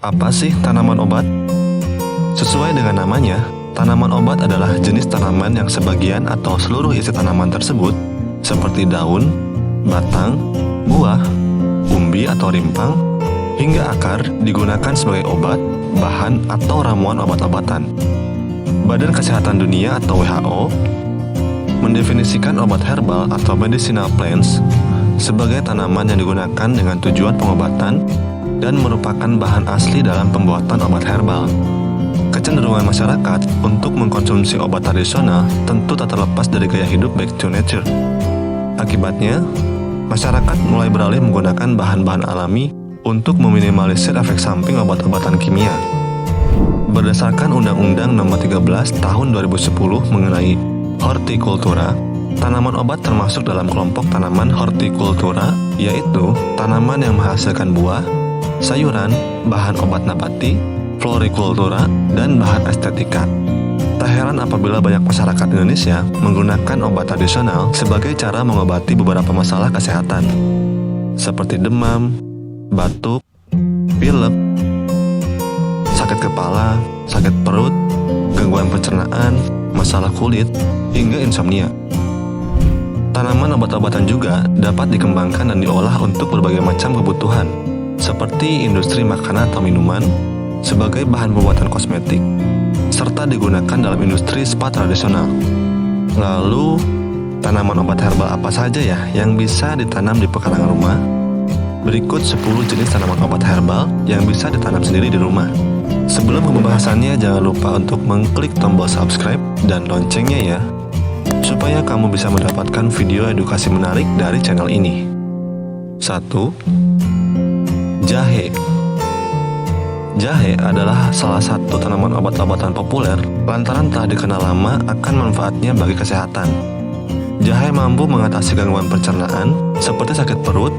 Apa sih tanaman obat? Sesuai dengan namanya, tanaman obat adalah jenis tanaman yang sebagian atau seluruh isi tanaman tersebut, seperti daun, batang, buah, umbi atau rimpang, hingga akar digunakan sebagai obat, bahan, atau ramuan obat-obatan. Badan Kesehatan Dunia atau WHO mendefinisikan obat herbal atau medicinal plants sebagai tanaman yang digunakan dengan tujuan pengobatan dan merupakan bahan asli dalam pembuatan obat herbal. Kecenderungan masyarakat untuk mengkonsumsi obat tradisional tentu tak terlepas dari gaya hidup back to nature. Akibatnya, masyarakat mulai beralih menggunakan bahan-bahan alami untuk meminimalisir efek samping obat-obatan kimia. Berdasarkan Undang-Undang Nomor 13 Tahun 2010 mengenai hortikultura, tanaman obat termasuk dalam kelompok tanaman hortikultura, yaitu tanaman yang menghasilkan buah, sayuran, bahan obat nabati, florikultura, dan bahan estetika. Tak heran apabila banyak masyarakat Indonesia menggunakan obat tradisional sebagai cara mengobati beberapa masalah kesehatan, seperti demam, batuk, pilek, sakit kepala, sakit perut, gangguan pencernaan, masalah kulit, hingga insomnia. Tanaman obat-obatan juga dapat dikembangkan dan diolah untuk berbagai macam kebutuhan, seperti industri makanan atau minuman, sebagai bahan pembuatan kosmetik, serta digunakan dalam industri spa tradisional. Lalu, tanaman obat herbal apa saja ya yang bisa ditanam di pekarangan rumah? Berikut 10 jenis tanaman obat herbal yang bisa ditanam sendiri di rumah. Sebelum ke pembahasannya, jangan lupa untuk mengklik tombol subscribe dan loncengnya ya, supaya kamu bisa mendapatkan video edukasi menarik dari channel ini. 1. Jahe. Jahe adalah salah satu tanaman obat-obatan populer lantaran telah dikenal lama akan manfaatnya bagi kesehatan. Jahe mampu mengatasi gangguan pencernaan seperti sakit perut,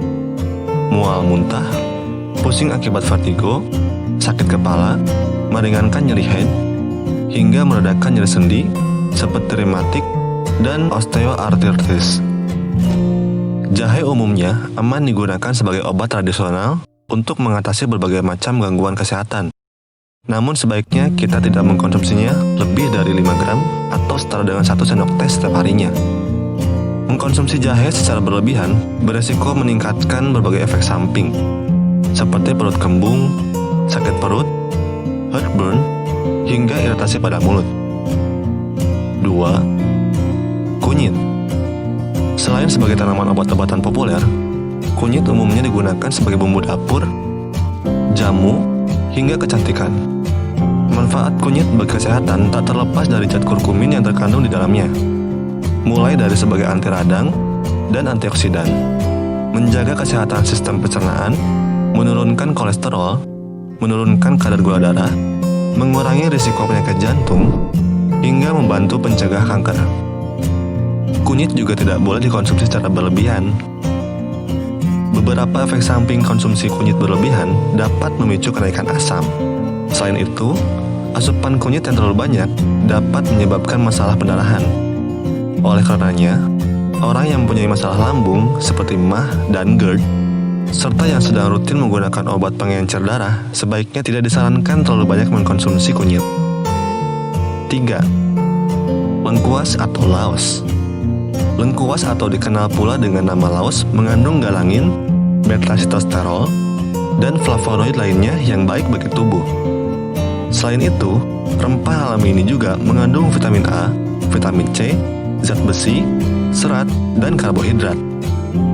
mual muntah, pusing akibat vertigo, sakit kepala, meringankan nyeri head, hingga meredakan nyeri sendi seperti rematik dan osteoartritis. Jahe umumnya aman digunakan sebagai obat tradisional untuk mengatasi berbagai macam gangguan kesehatan. Namun sebaiknya kita tidak mengkonsumsinya lebih dari 5 gram atau setara dengan 1 sendok teh setiap harinya. Mengkonsumsi jahe secara berlebihan beresiko meningkatkan berbagai efek samping, seperti perut kembung, sakit perut, heartburn, hingga iritasi pada mulut. 2. Kunyit. Selain sebagai tanaman obat-obatan populer, kunyit umumnya digunakan sebagai bumbu dapur, jamu, hingga kecantikan. Manfaat kunyit bagi kesehatan tak terlepas dari zat kurkumin yang terkandung di dalamnya, mulai dari sebagai anti radang dan antioksidan, menjaga kesehatan sistem pencernaan, menurunkan kolesterol, menurunkan kadar gula darah, mengurangi risiko penyakit jantung, hingga membantu pencegah kanker. Kunyit juga tidak boleh dikonsumsi secara berlebihan. Beberapa efek samping konsumsi kunyit berlebihan dapat memicu kenaikan asam. Selain itu, asupan kunyit yang terlalu banyak dapat menyebabkan masalah pendarahan. Oleh karenanya, orang yang mempunyai masalah lambung seperti MAH dan GERD, serta yang sedang rutin menggunakan obat pengencer darah, sebaiknya tidak disarankan terlalu banyak mengkonsumsi kunyit. 3. Lengkuas atau laos. Lengkuas atau dikenal pula dengan nama laos mengandung galangin, beta-sitosterol, dan flavonoid lainnya yang baik bagi tubuh. Selain itu, rempah alami ini juga mengandung vitamin A, vitamin C, zat besi, serat, dan karbohidrat.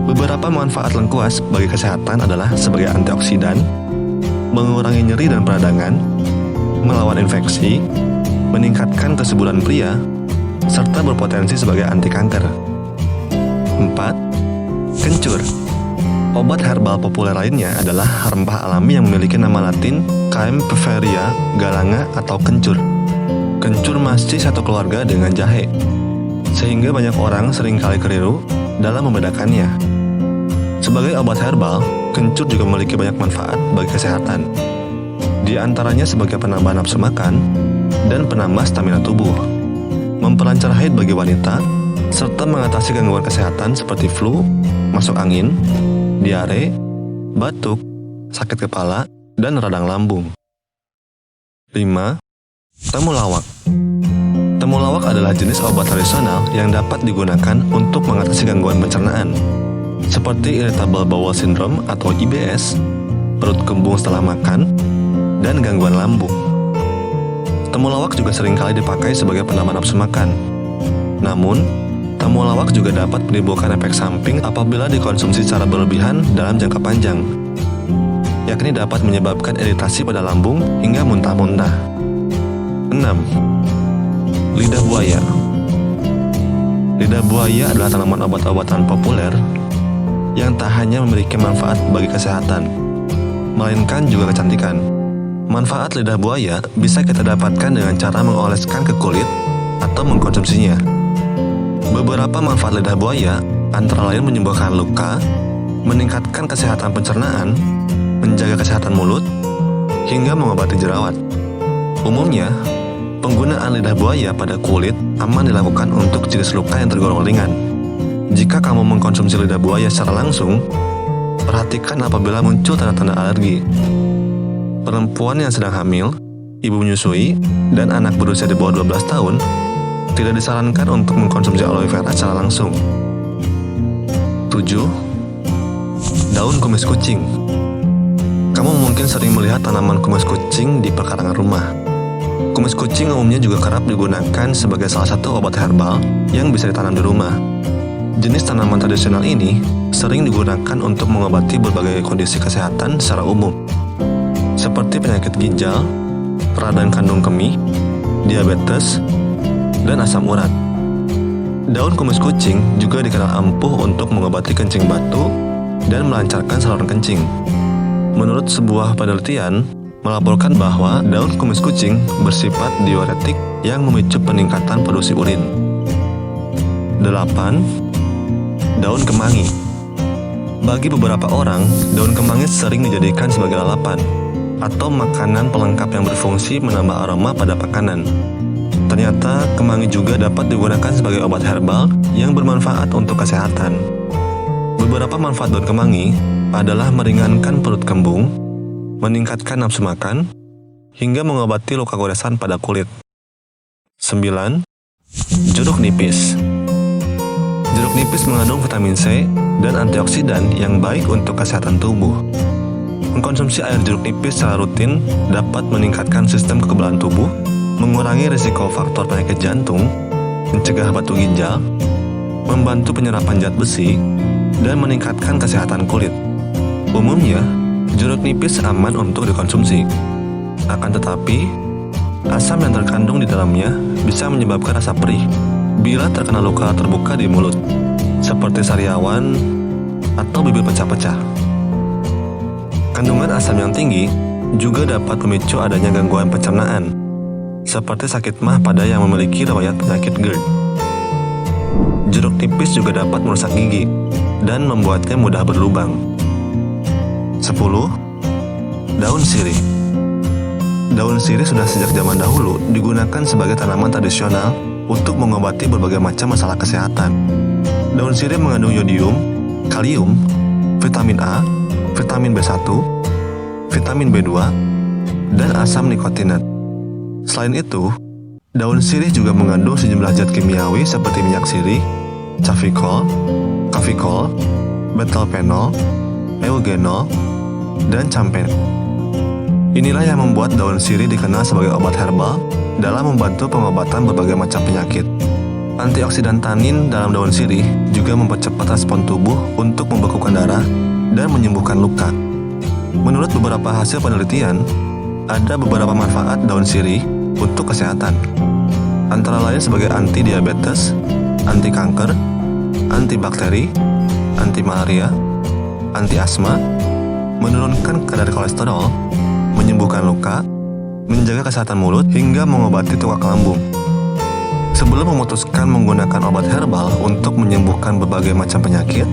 Beberapa manfaat lengkuas bagi kesehatan adalah sebagai antioksidan, mengurangi nyeri dan peradangan, melawan infeksi, meningkatkan kesuburan pria, serta berpotensi sebagai anti kanker. 4. Kencur. Obat herbal populer lainnya adalah rempah alami yang memiliki nama latin Caempferia galanga atau kencur. Kencur masih satu keluarga dengan jahe, sehingga banyak orang seringkali keliru dalam membedakannya. Sebagai obat herbal, kencur juga memiliki banyak manfaat bagi kesehatan. Di antaranya sebagai penambah nafsu makan dan penambah stamina tubuh, memperlancar haid bagi wanita, serta mengatasi gangguan kesehatan seperti flu, masuk angin, diare, batuk, sakit kepala, dan radang lambung. 5. Temulawak. Temulawak adalah jenis obat tradisional yang dapat digunakan untuk mengatasi gangguan pencernaan, seperti irritable bowel syndrome atau IBS, perut kembung setelah makan, dan gangguan lambung. Temulawak juga seringkali dipakai sebagai penambah nafsu makan. Namun, temulawak juga dapat menimbulkan efek samping apabila dikonsumsi secara berlebihan dalam jangka panjang, yakni dapat menyebabkan iritasi pada lambung hingga muntah-muntah. 6. Lidah buaya. Lidah buaya adalah tanaman obat-obatan populer yang tak hanya memiliki manfaat bagi kesehatan, melainkan juga kecantikan. Manfaat lidah buaya bisa kita dapatkan dengan cara mengoleskan ke kulit atau mengkonsumsinya. Beberapa manfaat lidah buaya antara lain menyembuhkan luka, meningkatkan kesehatan pencernaan, menjaga kesehatan mulut, hingga mengobati jerawat. Umumnya, penggunaan lidah buaya pada kulit aman dilakukan untuk jenis luka yang tergolong ringan. Jika kamu mengkonsumsi lidah buaya secara langsung, perhatikan apabila muncul tanda-tanda alergi. Perempuan yang sedang hamil, ibu menyusui, dan anak berusia di bawah 12 tahun tidak disarankan untuk mengkonsumsi aloe vera secara langsung. 7. Daun kumis kucing. Kamu mungkin sering melihat tanaman kumis kucing di perkarangan rumah. Kumis kucing umumnya juga kerap digunakan sebagai salah satu obat herbal yang bisa ditanam di rumah. Jenis tanaman tradisional ini sering digunakan untuk mengobati berbagai kondisi kesehatan secara umum, seperti penyakit ginjal, radang kandung kemih, diabetes, dan asam urat. Daun kumis kucing juga dikenal ampuh untuk mengobati kencing batu dan melancarkan saluran kencing. Menurut sebuah penelitian, melaporkan bahwa daun kumis kucing bersifat diuretik yang memicu peningkatan produksi urin. 8. Daun kemangi. Bagi beberapa orang, daun kemangi sering dijadikan sebagai lalapan atau makanan pelengkap yang berfungsi menambah aroma pada makanan. Ternyata, kemangi juga dapat digunakan sebagai obat herbal yang bermanfaat untuk kesehatan. Beberapa manfaat daun kemangi adalah meringankan perut kembung, meningkatkan nafsu makan, hingga mengobati luka goresan pada kulit. 9. Jeruk nipis. Jeruk nipis mengandung vitamin C dan antioksidan yang baik untuk kesehatan tubuh. Mengkonsumsi air jeruk nipis secara rutin dapat meningkatkan sistem kekebalan tubuh, mengurangi risiko faktor penyakit jantung, mencegah batu ginjal, membantu penyerapan zat besi, dan meningkatkan kesehatan kulit. Umumnya, jeruk nipis aman untuk dikonsumsi. Akan tetapi, asam yang terkandung di dalamnya bisa menyebabkan rasa perih bila terkena luka terbuka di mulut, seperti sariawan atau bibir pecah-pecah. Kandungan asam yang tinggi juga dapat memicu adanya gangguan pencernaan, seperti sakit mah pada yang memiliki riwayat penyakit GERD. Jeruk nipis juga dapat merusak gigi dan membuatnya mudah berlubang. 10. Daun sirih. Daun sirih sudah sejak zaman dahulu digunakan sebagai tanaman tradisional untuk mengobati berbagai macam masalah kesehatan. Daun sirih mengandung yodium, kalium, vitamin A, vitamin B1, vitamin B2, dan asam nikotinat. Selain itu, daun sirih juga mengandung sejumlah zat kimiawi seperti minyak sirih, cafikol, kafikol, metilfenol, eugenol, dan camphene. Inilah yang membuat daun sirih dikenal sebagai obat herbal dalam membantu pengobatan berbagai macam penyakit. Antioksidan tanin dalam daun sirih juga mempercepat respon tubuh untuk membekukan darah dan menyembuhkan luka. Menurut beberapa hasil penelitian, ada beberapa manfaat daun sirih untuk kesehatan, antara lain sebagai anti diabetes, anti kanker, anti bakteri, anti malaria, anti asma, menurunkan kadar kolesterol, menyembuhkan luka, menjaga kesehatan mulut, hingga mengobati tukak lambung. Sebelum memutuskan menggunakan obat herbal untuk menyembuhkan berbagai macam penyakit,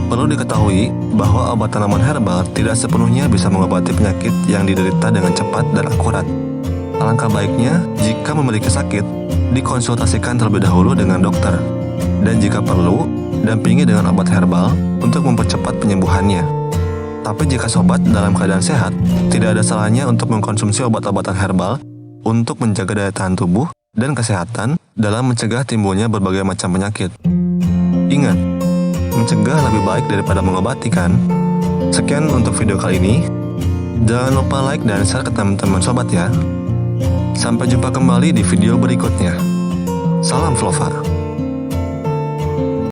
perlu diketahui bahwa obat tanaman herbal tidak sepenuhnya bisa mengobati penyakit yang diderita dengan cepat dan akurat. Alangkah baiknya, jika memiliki sakit, dikonsultasikan terlebih dahulu dengan dokter. Dan jika perlu, dampingi dengan obat herbal untuk mempercepat penyembuhannya. Tapi jika sobat dalam keadaan sehat, tidak ada salahnya untuk mengkonsumsi obat-obatan herbal untuk menjaga daya tahan tubuh dan kesehatan dalam mencegah timbulnya berbagai macam penyakit. Ingat, mencegah lebih baik daripada mengobati kan? Sekian untuk video kali ini. Jangan lupa like dan share ke teman-teman sobat ya. Sampai jumpa kembali di video berikutnya. Salam Flova.